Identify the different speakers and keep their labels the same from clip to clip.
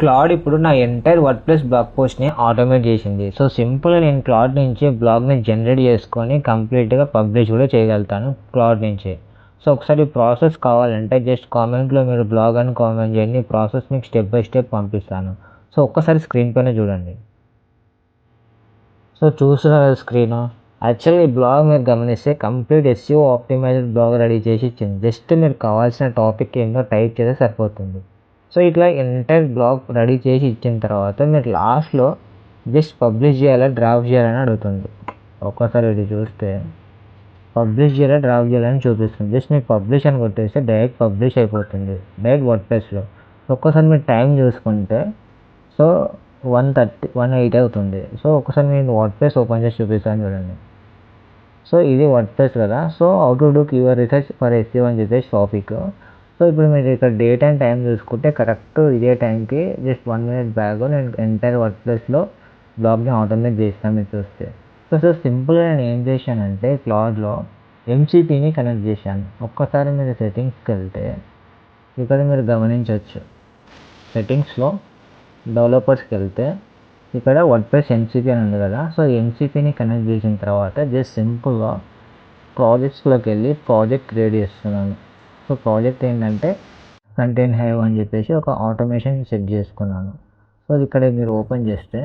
Speaker 1: Claude ఇప్పుడు నా entire WordPress blog పోస్ట్ని automate చేసింది. సో సింపుల్గా నేను క్లాడ్ నుంచి బ్లాగ్ని జనరేట్ చేసుకొని కంప్లీట్గా పబ్లిష్ కూడా చేయగలుగుతాను క్లాడ్ నుంచి. సో ఒకసారి ప్రాసెస్ కావాలంటే జస్ట్ కామెంట్లో మీరు బ్లాగ్ అని కామెంట్ చేయండి, ప్రాసెస్ మీకు స్టెప్ బై స్టెప్ పంపిస్తాను. సో ఒక్కసారి స్క్రీన్ పైన చూడండి. సో చూస్తున్నారు స్క్రీన్. యాక్చువల్గా ఈ బ్లాగ్ మీరు గమనిస్తే complete SEO optimised blog ready చేసి ఇచ్చింది. జస్ట్ మీరు కావాల్సిన టాపిక్ ఏంటో టైప్ చేస్తే సరిపోతుంది. సో ఇట్లా ఎంటైర్ బ్లాగ్ రెడీ చేసి ఇచ్చిన తర్వాత మీరు లాస్ట్లో జస్ట్ పబ్లిష్ చేయాలా డ్రాప్ చేయాలని అడుగుతుంది. ఒక్కసారి ఇది చూస్తే పబ్లిష్ చేయాలా డ్రాప్ చేయాలని చూపిస్తుంది. జస్ట్ మీరు పబ్లిష్ అని కొట్టేస్తే డైరెక్ట్ పబ్లిష్ అయిపోతుంది డైరెక్ట్ వర్డ్ప్రెస్లో. ఒక్కసారి మీరు టైం చూసుకుంటే సో 1:8 అవుతుంది. సో ఒకసారి నేను వర్డ్ప్రెస్ ఓపెన్ చేసి చూపిస్తాను చూడండి. సో ఇది వర్డ్ప్రెస్ కదా. So how to do keyword research for SEO అని చెప్పేసి టాపిక్. సో ఇప్పుడు మీరు ఇక్కడ డేట్ అండ్ టైం చూసుకుంటే కరెక్ట్ ఇదే టైంకి జస్ట్ 1 minute బ్యాగ్ నేను ఎంటైర్ వర్డ్ప్రెస్లో బ్లాగ్ని ఆటోమేట్ చేస్తాను మీరు చూస్తే. సో సింపుల్గా నేను ఏం చేశానంటే క్లాడ్లో MCPని కనెక్ట్ చేశాను. ఒక్కసారి మీరు సెట్టింగ్స్కి వెళ్తే ఇక్కడ మీరు గమనించవచ్చు. సెట్టింగ్స్లో డెవలపర్స్కి వెళ్తే ఇక్కడ వర్డ్ప్రెస్ MCP అని ఉంది కదా. సో MCPని కనెక్ట్ చేసిన తర్వాత జస్ట్ సింపుల్గా ప్రాజెక్ట్స్లోకి వెళ్ళి ప్రాజెక్ట్ క్రియేట్ చేస్తున్నాను. సో ప్రాజెక్ట్ ఏంటంటే కంటెంట్ హైవ్ అని చెప్పేసి ఒక ఆటోమేషన్ సెట్ చేసుకున్నాను. సో ఇక్కడ మీరు ఓపెన్ చేస్తే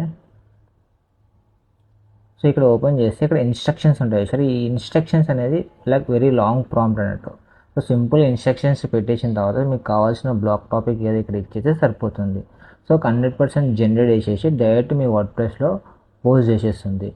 Speaker 1: ఇక్కడ ఇన్స్ట్రక్షన్స్ ఉంటాయి. సరే ఈ ఇన్స్ట్రక్షన్స్ అనేది లైక్ వెరీ లాంగ్ ప్రాంప్ట్ అన్నట్టు. సో సింపుల్ ఇన్స్ట్రక్షన్స్ పెట్టేసిన తర్వాత మీకు కావాల్సిన బ్లాగ్ టాపిక్ ఏదో ఇక్కడ ఇచ్చేస్తే సరిపోతుంది. సో 100% జనరేట్ చేసేసి డైరెక్ట్ మీ వర్డ్ప్రెస్లో పోస్ట్ చేసేస్తుంది.